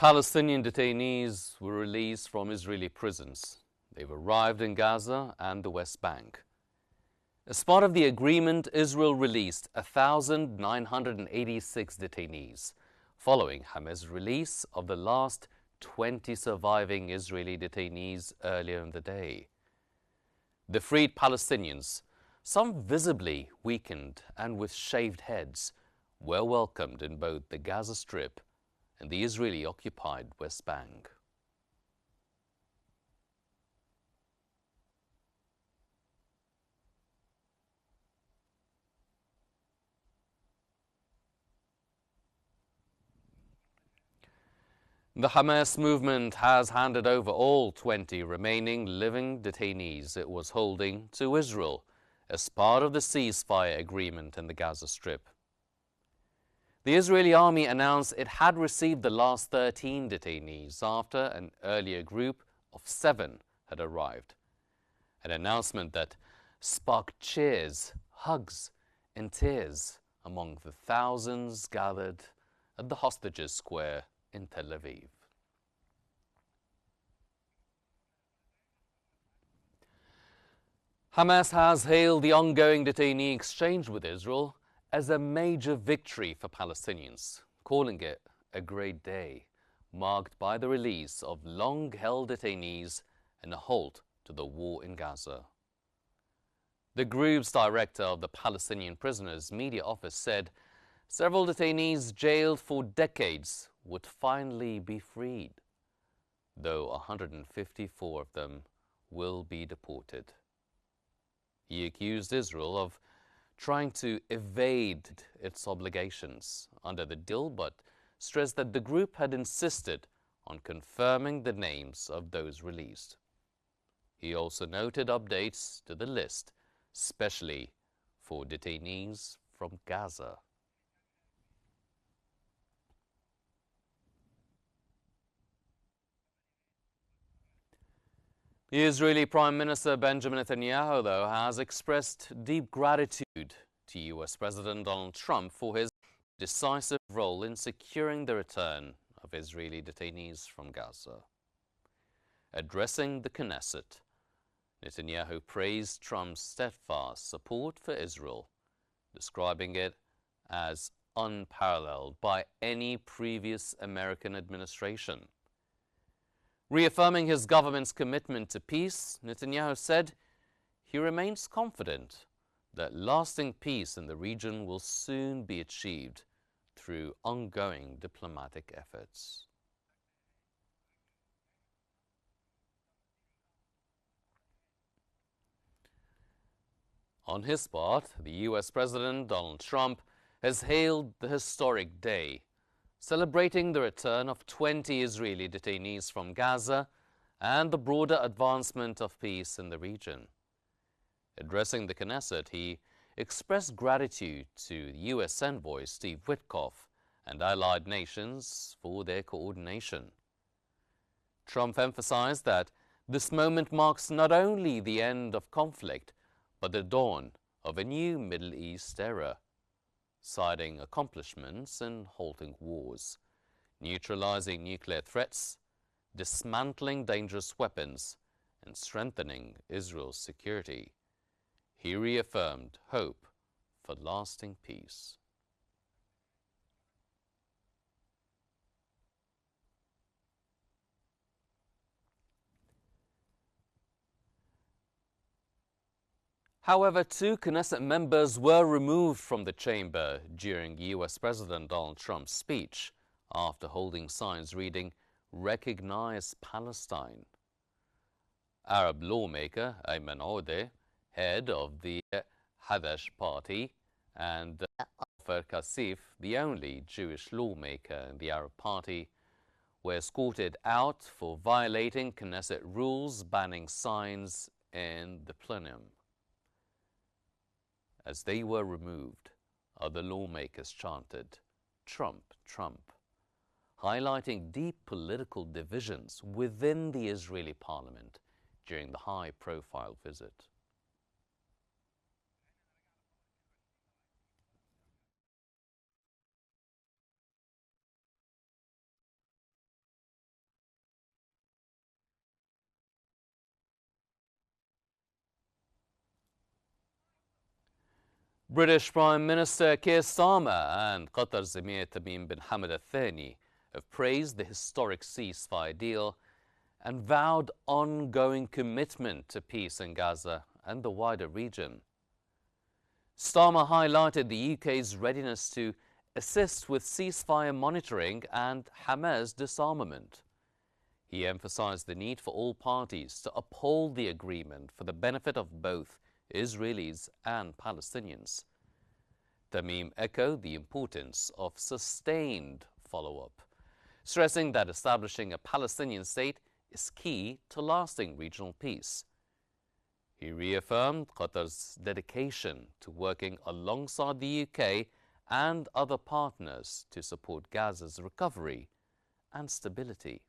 Palestinian detainees were released from Israeli prisons. They've arrived in Gaza and the West Bank. As part of the agreement, Israel released 1,986 detainees, following Hamas' release of the last 20 surviving Israeli detainees earlier in the day. The freed Palestinians, some visibly weakened and with shaved heads, were welcomed in both the Gaza Strip and the Israeli-occupied West Bank. The Hamas movement has handed over all 20 remaining living detainees it was holding to Israel as part of the ceasefire agreement in the Gaza Strip. The Israeli army announced it had received the last 13 detainees after an earlier group of 7 had arrived. An announcement that sparked cheers, hugs, and tears among the thousands gathered at the hostages square in Tel Aviv. Hamas has hailed the ongoing detainee exchange with Israel as a major victory for Palestinians, calling it a great day, marked by the release of long-held detainees and a halt to the war in Gaza. The group's director of the Palestinian Prisoners Media Office said several detainees jailed for decades would finally be freed, though 154 of them will be deported. He accused Israel of trying to evade its obligations under the deal, but stressed that the group had insisted on confirming the names of those released. He also noted updates to the list, especially for detainees from Gaza. The Israeli Prime Minister Benjamin Netanyahu, though, has expressed deep gratitude to U.S. President Donald Trump for his decisive role in securing the return of Israeli detainees from Gaza. Addressing the Knesset, Netanyahu praised Trump's steadfast support for Israel, describing it as unparalleled by any previous American administration. Reaffirming his government's commitment to peace, Netanyahu said he remains confident that lasting peace in the region will soon be achieved through ongoing diplomatic efforts. On his part, the U.S. President Donald Trump has hailed the historic day, celebrating the return of 20 Israeli detainees from Gaza and the broader advancement of peace in the region. Addressing the Knesset, he expressed gratitude to U.S. envoy Steve Witkoff and allied nations for their coordination. Trump emphasized that this moment marks not only the end of conflict, but the dawn of a new Middle East era, citing accomplishments in halting wars, neutralizing nuclear threats, dismantling dangerous weapons, and strengthening Israel's security. He reaffirmed hope for lasting peace. However, 2 Knesset members were removed from the chamber during U.S. President Donald Trump's speech after holding signs reading, "Recognize Palestine." Arab lawmaker Ayman Odeh, head of the Hadash party, and Ofer Kasif, the only Jewish lawmaker in the Arab party, were escorted out for violating Knesset rules banning signs in the plenum. As they were removed, other lawmakers chanted, "Trump, Trump," highlighting deep political divisions within the Israeli parliament during the high-profile visit. British Prime Minister Keir Starmer and Qatar's Emir Tamim bin Hamad Al Thani have praised the historic ceasefire deal and vowed ongoing commitment to peace in Gaza and the wider region. Starmer highlighted the UK's readiness to assist with ceasefire monitoring and Hamas disarmament. He emphasized the need for all parties to uphold the agreement for the benefit of both Israelis and Palestinians. Tamim echoed the importance of sustained follow-up, stressing that establishing a Palestinian state is key to lasting regional peace. He reaffirmed Qatar's dedication to working alongside the UK and other partners to support Gaza's recovery and stability.